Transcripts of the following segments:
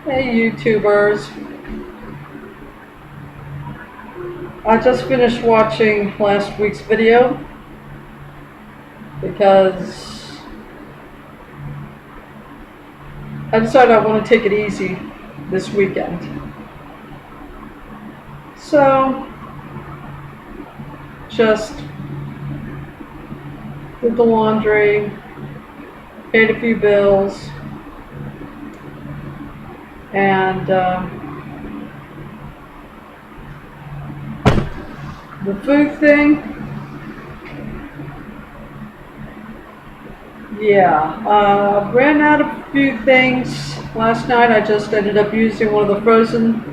Hey YouTubers, I just finished watching last week's video because I decided I want to take it easy this weekend. So, just did the laundry, paid a few bills, and the food thing, ran out of a few things last night. I just ended up using one of the frozen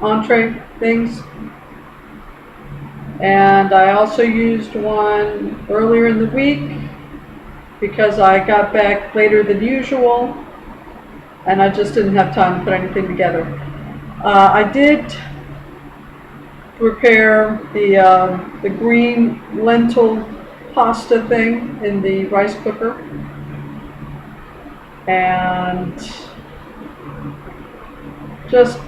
entree things, and I also used one earlier in the week because I got back later than usual and I just didn't have time to put anything together. I did prepare the green lentil pasta thing in the rice cooker, and just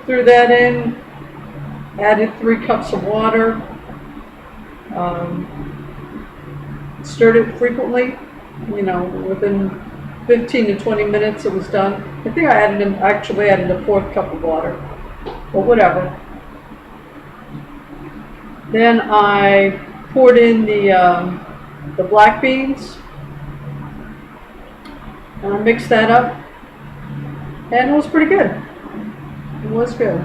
threw that in, added 3 cups of water, stirred it frequently, within 15 to 20 minutes it was done. I think I actually added a 4th cup of water, but whatever. Then I poured in the black beans, and I mixed that up, and it was pretty good. It was good.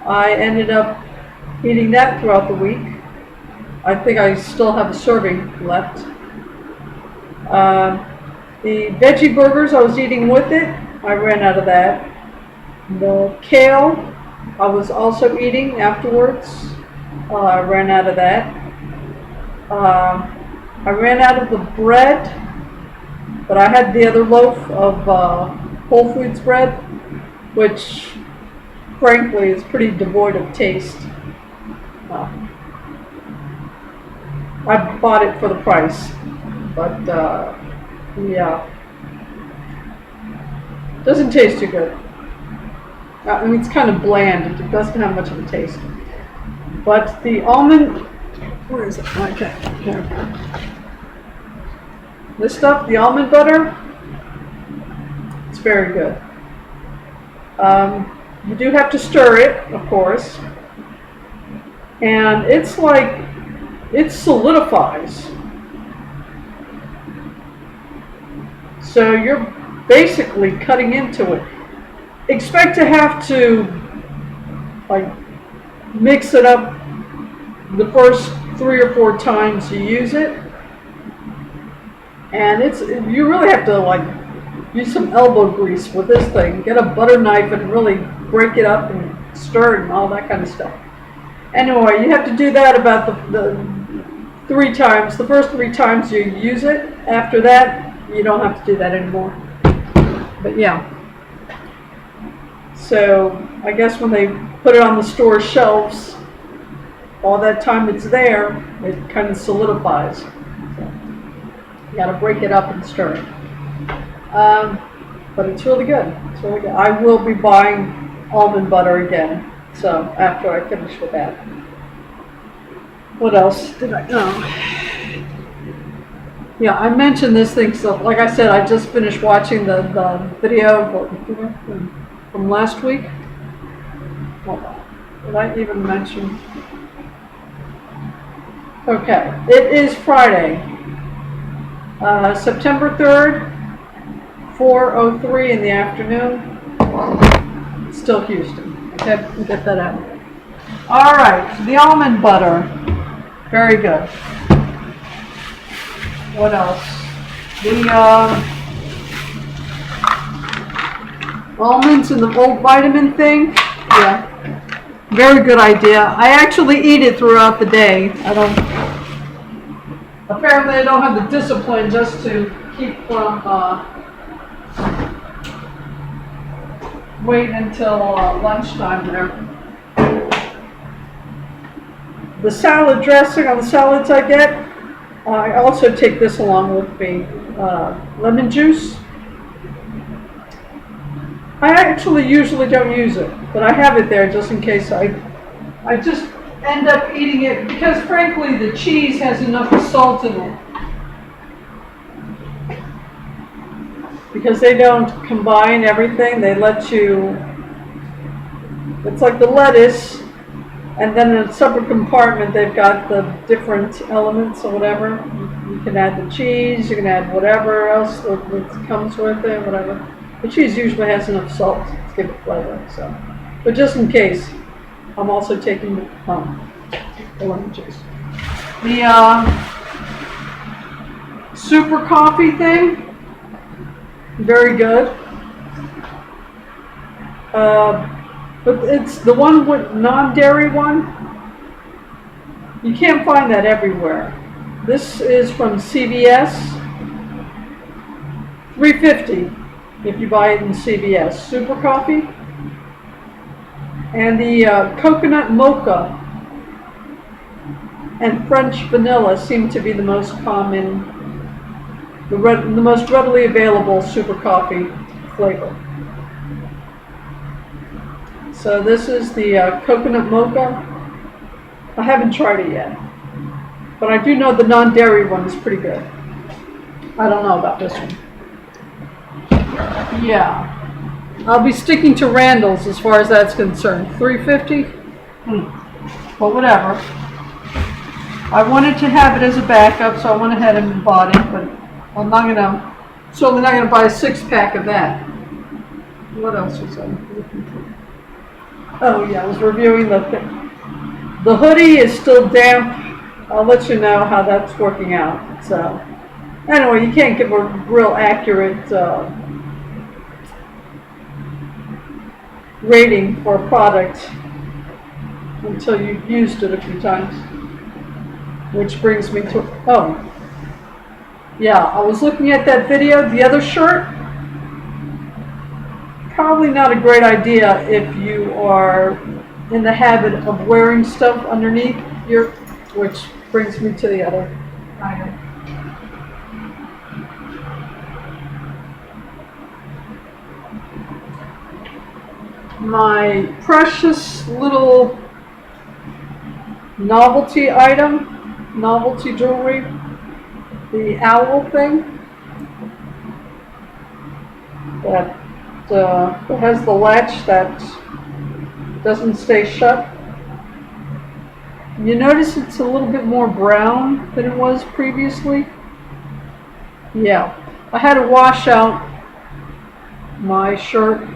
I ended up eating that throughout the week. I think I still have a serving left. The veggie burgers I was eating with it, I ran out of that. The kale I was also eating afterwards. I ran out of that. I ran out of the bread, but I had the other loaf of Whole Foods bread, which frankly is pretty devoid of taste. I bought it for the price, but doesn't taste too good. I mean, it's kind of bland. It doesn't have much of a taste. But the almond, where is it? Okay, here. This stuff, the almond butter, it's very good. You do have to stir it, of course, and it's like, it solidifies. So you're basically cutting into it. Expect to have to mix it up the first 3 or 4 times you use it, and you really have to use some elbow grease with this thing. Get a butter knife and really break it up and stir it and all that kind of stuff. Anyway, you have to do that about the 3 times. The first 3 times you use it. After that, you don't have to do that anymore. But yeah. So I guess when they put it on the store shelves, all that time it's there, it kind of solidifies. So you got to break it up and stir it. But it's really good. It's really good. I will be buying almond butter again. So after I finish with that. What else did I know? Yeah, I mentioned this thing. So like I said, I just finished watching the video from last week. Hold on. Did I even mention? Okay, it is Friday, September 3rd, 4:03 in the afternoon. Still Houston. Okay, we'll get that out. All right, the almond butter, very good. What else? The almonds and the old vitamin thing. Yeah, very good idea. I actually eat it throughout the day. Apparently I don't have the discipline just to keep from waiting until lunchtime there. The salad dressing on the salads I get, I also take this along with me. Lemon juice, I actually usually don't use it, but I have it there just in case I just end up eating it because frankly the cheese has enough salt in it. Because they don't combine everything, they let you, it's like the lettuce, and then in a separate compartment they've got the different elements or whatever. You can add the cheese, you can add whatever else that comes with it, whatever. The cheese usually has enough salt to give it flavor, so. But just in case, I'm also taking the lemon juice. The super coffee thing, very good. But it's the one with non-dairy one. You can't find that everywhere. This is from CVS. $3.50 if you buy it in CVS. Super coffee. And the coconut mocha and French vanilla seem to be the most common, the most readily available super coffee flavor. So this is the coconut mocha. I haven't tried it yet, but I do know the non-dairy one is pretty good. I don't know about this one. Yeah, I'll be sticking to Randall's as far as that's concerned. $3.50? Well, whatever. I wanted to have it as a backup, so I went ahead and bought it, but I'm not gonna, certainly not gonna buy a 6-pack of that. What else was I looking for? Oh yeah, I was reviewing the thing. The hoodie is still damp. I'll let you know how that's working out. So, anyway, you can't give a real accurate rating for a product until you've used it a few times. Which brings me to, oh, yeah, I was looking at that video. The other shirt, probably not a great idea if you are in the habit of wearing stuff underneath your, which brings me to the other item. My precious little novelty item, novelty jewelry, the owl thing that has the latch that doesn't stay shut. You notice it's a little bit more brown than it was previously? Yeah. I had to wash out my shirt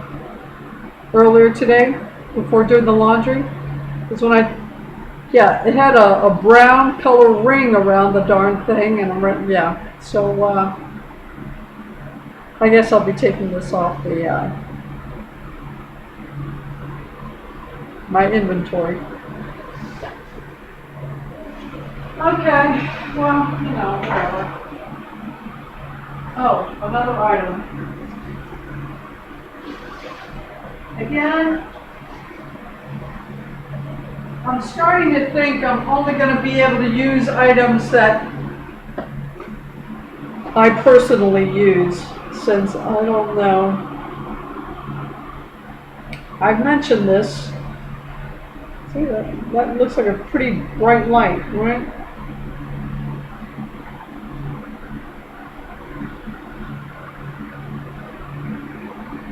earlier today before doing the laundry. Because when it had a brown color ring around the darn thing, and yeah. So I guess I'll be taking this off the my inventory. Okay, well, whatever. Oh, another item. Again, I'm starting to think I'm only going to be able to use items that I personally use, since I don't know. I've mentioned this. See, that looks like a pretty bright light, right?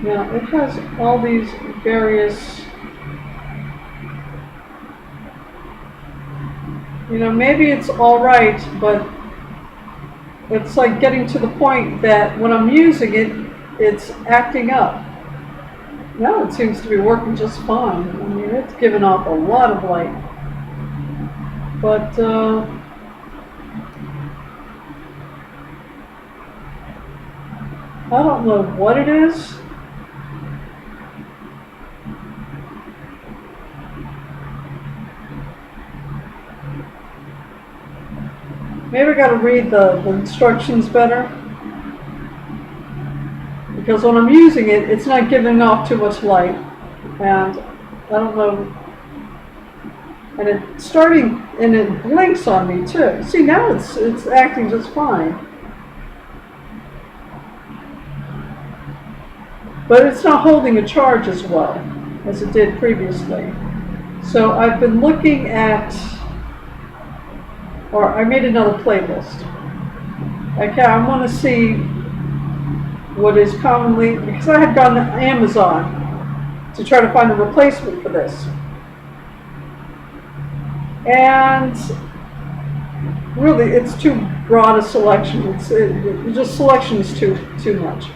Now, it has all these various, maybe it's all right, but it's like getting to the point that when I'm using it, it's acting up. Now it seems to be working just fine. I mean, it's giving off a lot of light. But, I don't know what it is. Maybe I gotta read the instructions better. Because when I'm using it, it's not giving off too much light. And I don't know. And it's starting, and it blinks on me too. See, now it's acting just fine. but it's not holding a charge as well as it did previously. So I've been looking at, or I made another playlist. Okay, I want to see what is commonly, because I had gone to Amazon to try to find a replacement for this. And really, it's too broad a selection. Just selection is too much.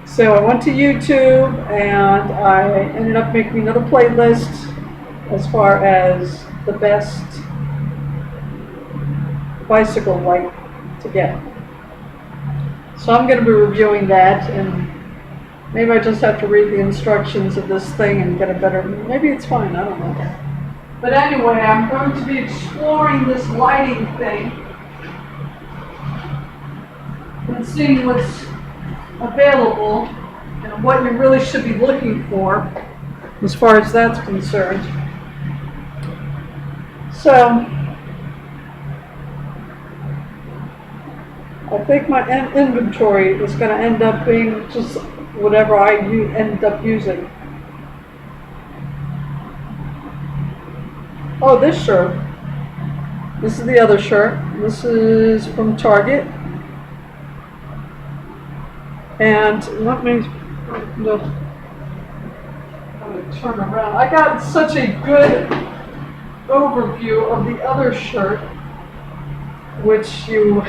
So I went to YouTube and I ended up making another playlist as far as the best bicycle light to get. So I'm going to be reviewing that, and maybe I just have to read the instructions of this thing and get a better, maybe it's fine, I don't know. But anyway, I'm going to be exploring this lighting thing and seeing what's available and what you really should be looking for as far as that's concerned. So I think my inventory is going to end up being just whatever I end up using. Oh, this shirt. This is the other shirt. This is from Target. And let me turn around. I got such a good overview of the other shirt, which you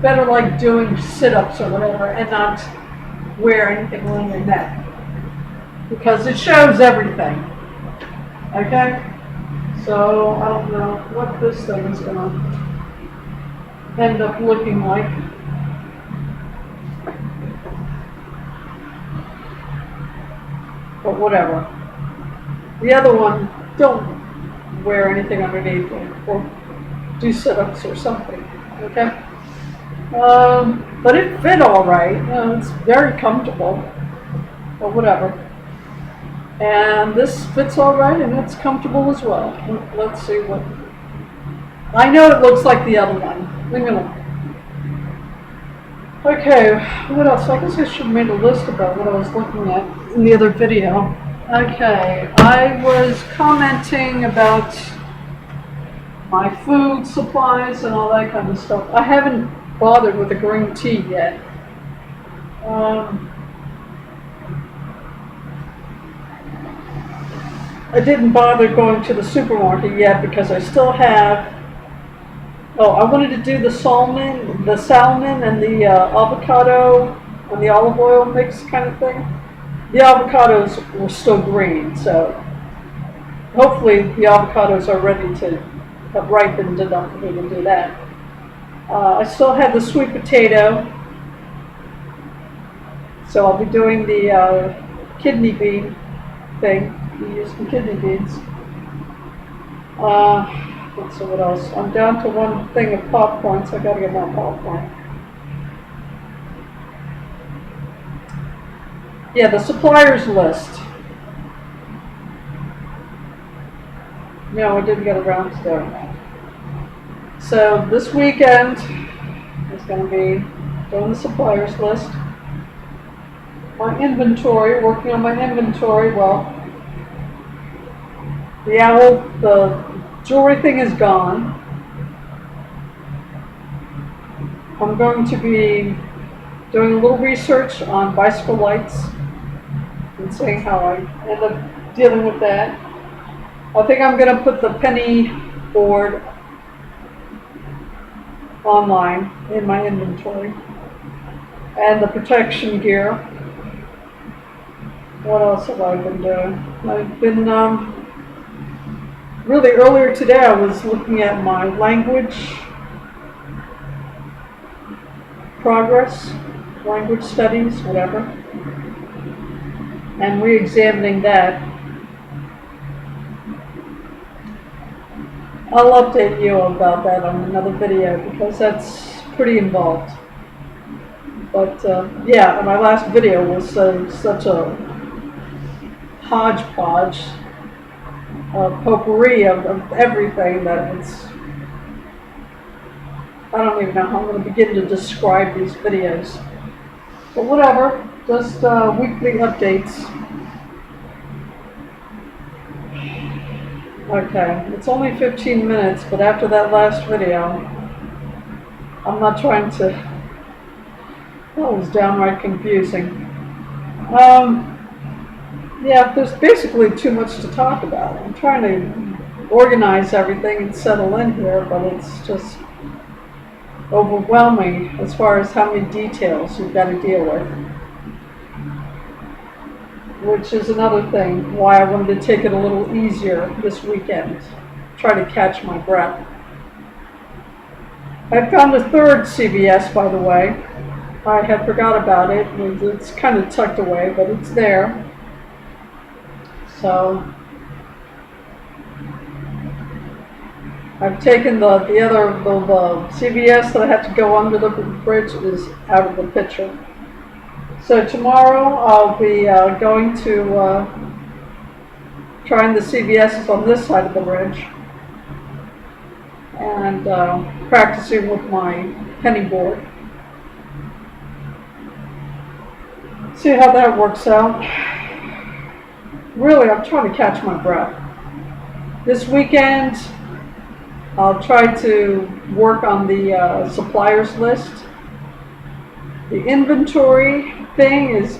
better like doing sit-ups or whatever and not wear anything on your neck, because it shows everything. Okay? So I don't know what this thing is going to end up looking like. But whatever. The other one, don't wear anything underneath it, or do sit-ups or something. Okay? But it fit all right. It's very comfortable. But whatever. And this fits all right, and it's comfortable as well. Let's see what. I know it looks like the other one. Leave me alone. Okay, what else? I guess I should have made a list about what I was looking at in the other video. Okay, I was commenting about my food supplies and all that kind of stuff. I haven't bothered with the green tea yet. I didn't bother going to the supermarket yet because I still have. Oh, I wanted to do the salmon and the avocado and the olive oil mix kind of thing. The avocados were still green, so hopefully the avocados are ready to have ripened enough for me to do that. I still have the sweet potato, so I'll be doing the kidney bean thing. We use some kidney beans. Let's see what else. I'm down to one thing of popcorn, so I gotta get more popcorn. Yeah, the suppliers list. No, I didn't get around to doing that. So this weekend is going to be doing the suppliers list. My inventory, working on my inventory. Well, the jewelry thing is gone. I'm going to be doing a little research on bicycle lights and seeing how I end up dealing with that. I think I'm going to put the penny board online in my inventory, and the protection gear. What else have I been doing? I've been really earlier today I was looking at my language progress, language studies, whatever, and re-examining that. I'll update you about that on another video because that's pretty involved. But yeah, my last video was such a hodgepodge, potpourri of everything that it's. I don't even know how I'm going to begin to describe these videos. But whatever, just weekly updates. Okay, it's only 15 minutes, but after that last video, I'm not trying to, that was downright confusing. Yeah, there's basically too much to talk about. I'm trying to organize everything and settle in here, but it's just overwhelming as far as how many details you've got to deal with. Which is another thing why I wanted to take it a little easier this weekend. Try to catch my breath. I found a third CVS, by the way. I had forgot about it. It's kind of tucked away, but it's there. So I've taken the other the CVS that I had to go under the bridge is out of the picture. So tomorrow I'll be going to trying the CVS's on this side of the bridge and practicing with my penny board. See how that works out. Really, I'm trying to catch my breath. This weekend, I'll try to work on the suppliers list. The inventory thing is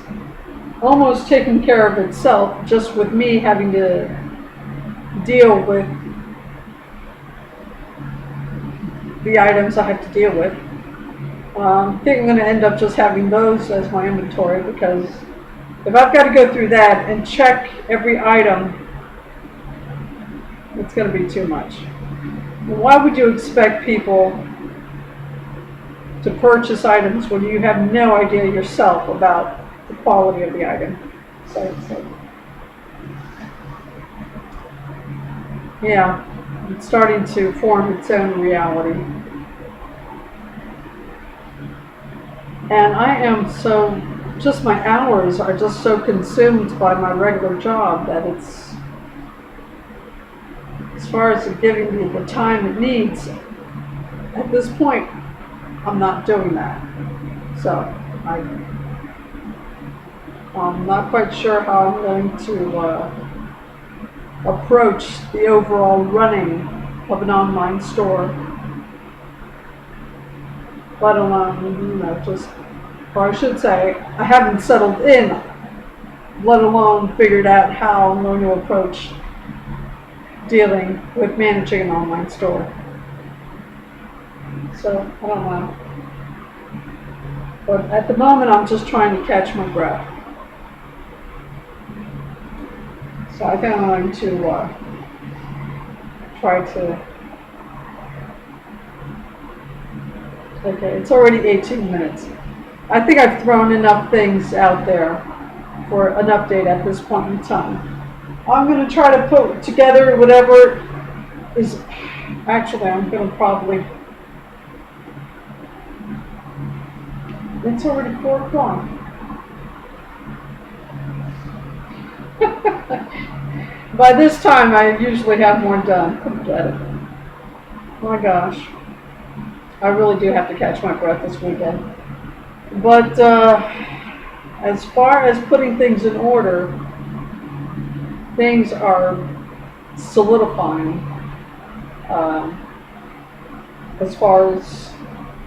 almost taking care of itself, just with me having to deal with the items I have to deal with. I think I'm going to end up just having those as my inventory, because if I've got to go through that and check every item, it's going to be too much. Why would you expect people to purchase items when you have no idea yourself about the quality of the item? So yeah, it's starting to form its own reality. And I am so, just my hours are just so consumed by my regular job that it's, as far as giving me the time it needs, at this point, I'm not doing that. So I'm not quite sure how I'm going to approach the overall running of an online store. Let alone, just, or I should say, I haven't settled in, let alone figured out how I'm going to approach dealing with managing an online store. So, I don't know. But at the moment, I'm just trying to catch my breath. So I think I'm going to try to... Okay, it's already 18 minutes. I think I've thrown enough things out there for an update at this point in time. I'm going to try to put together whatever is... Actually, I'm going to probably... It's already 4 o'clock. By this time, I usually have more done. Forget it. Oh my gosh. I really do have to catch my breath this weekend. But as far as putting things in order, things are solidifying as far as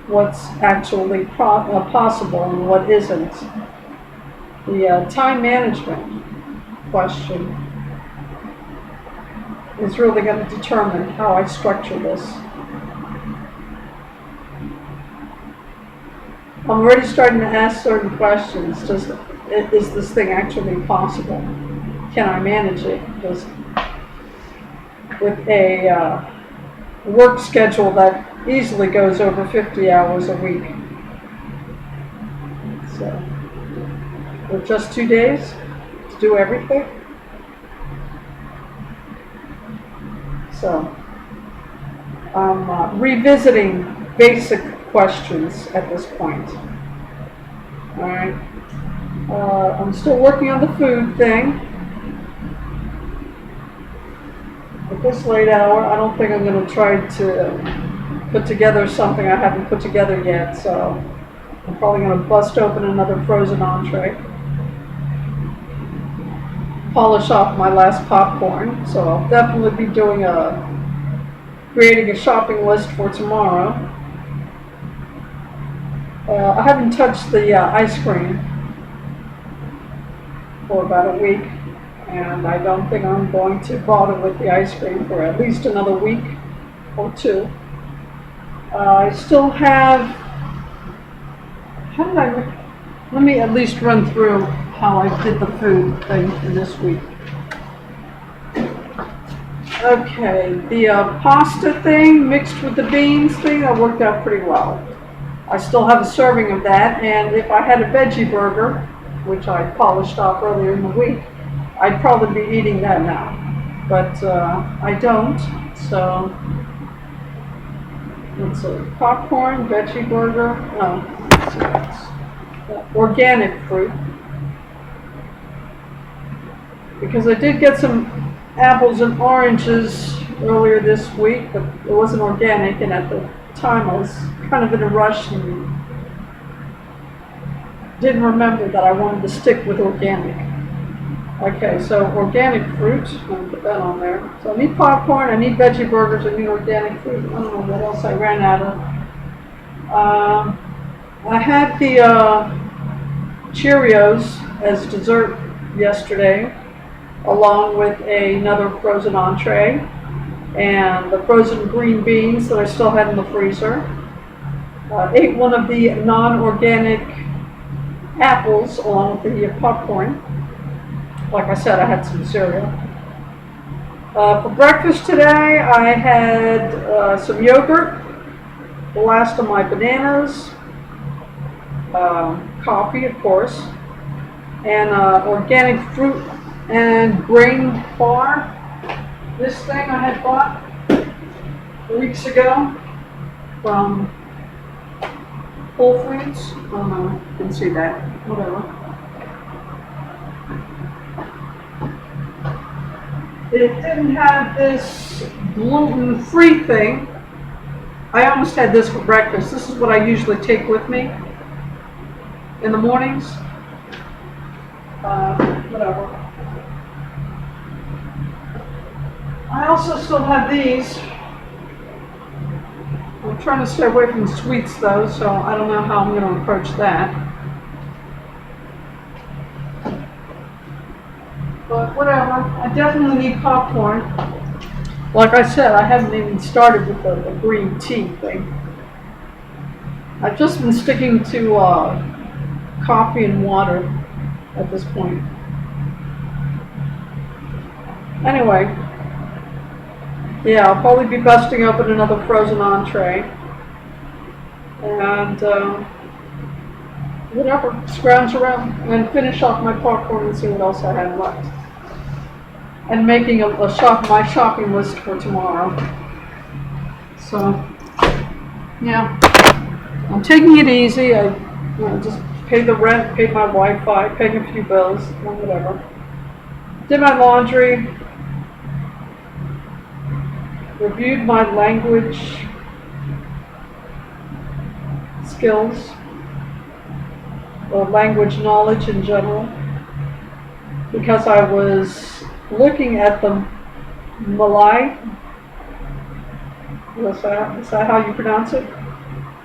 what's actually possible and what isn't. The time management question is really going to determine how I structure this. I'm already starting to ask certain questions. Just, is this thing actually possible? Can I manage it? Just with a work schedule that easily goes over 50 hours a week. So, with just 2 days to do everything. So, I'm revisiting basic questions at this point. Alright. I'm still working on the food thing. At this late hour, I don't think I'm going to try to put together something I haven't put together yet, so I'm probably going to bust open another frozen entree. Polish off my last popcorn, so I'll definitely be creating a shopping list for tomorrow. I haven't touched the ice cream for about a week, and I don't think I'm going to bother with the ice cream for at least another week or two. I still have, let me at least run through how I did the food thing for this week. Okay, the pasta thing mixed with the beans thing, that worked out pretty well. I still have a serving of that, and if I had a veggie burger, which I polished off earlier in the week, I'd probably be eating that now. But I don't, so let's see, popcorn, veggie burger, organic fruit. Because I did get some apples and oranges earlier this week, but it wasn't organic, and at the time I was kind of in a rush and didn't remember that I wanted to stick with organic. Okay, so organic fruit, I'll put that on there. So I need popcorn, I need veggie burgers, I need organic fruit. I don't know what else I ran out of. I had the Cheerios as dessert yesterday, along with another frozen entree and the frozen green beans that I still had in the freezer. Ate one of the non-organic apples along with the popcorn. Like I said, I had some cereal. For breakfast today, I had some yogurt, the last of my bananas, coffee, of course, and organic fruit and grain bar. This thing I had bought weeks ago from Whole Foods. Oh no, didn't see that. Whatever. It didn't have this gluten-free thing. I almost had this for breakfast. This is what I usually take with me in the mornings. Whatever. I also still have these. I'm trying to stay away from sweets though, so I don't know how I'm going to approach that. But whatever, I definitely need popcorn. Like I said, I haven't even started with the green tea thing. I've just been sticking to coffee and water at this point. Anyway, yeah, I'll probably be busting open another frozen entree. And whatever, scrounge around and finish off my popcorn and see what else I have left. And making my shopping list for tomorrow. So, yeah, I'm taking it easy. I just paid the rent, paid my Wi-Fi, paid a few bills, or whatever. Did my laundry. Reviewed my language skills, or language knowledge in general, because I was looking at the Malay. Is that how you pronounce it?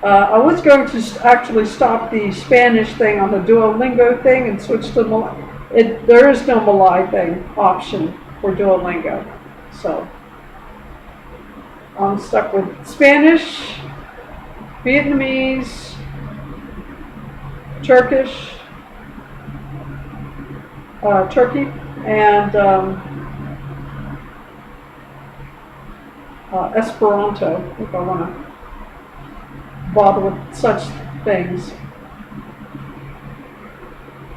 I was going to actually stop the Spanish thing on the Duolingo thing and switch to Malay. There is no Malay thing option for Duolingo, so I'm stuck with Spanish, Vietnamese, Turkish, Turkey, and Esperanto, if I want to bother with such things.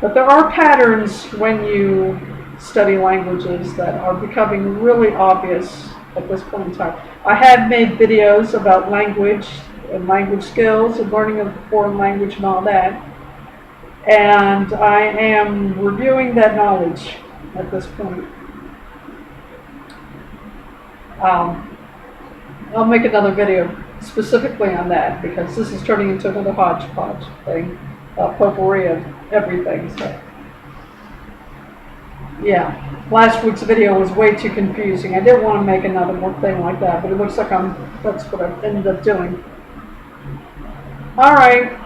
But there are patterns when you study languages that are becoming really obvious at this point in time. I have made videos about language and language skills and learning a foreign language and all that. And I am reviewing that knowledge at this point. I'll make another video specifically on that, because this is turning into another hodgepodge thing, potpourri of everything, so. Yeah, last week's video was way too confusing. I didn't want to make another one thing like that, but it looks like that's what I ended up doing. Alright.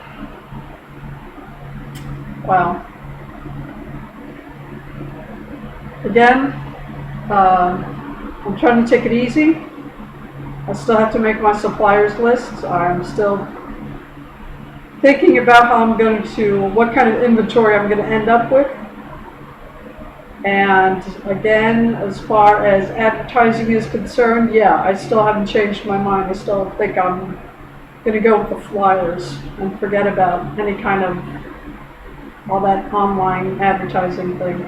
Well. Again, I'm trying to take it easy. I still have to make my suppliers list. I'm still thinking about how I'm going to, what kind of inventory I'm going to end up with. And again, as far as advertising is concerned, yeah, I still haven't changed my mind. I still think I'm going to go with the flyers and forget about any kind of all that online advertising thing.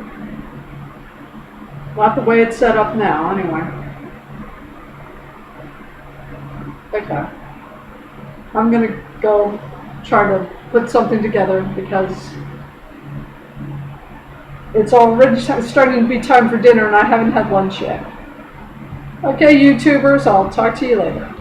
Not the way it's set up now, anyway. Okay. I'm going to go try to put something together because it's already starting to be time for dinner and I haven't had lunch yet. Okay, YouTubers, I'll talk to you later.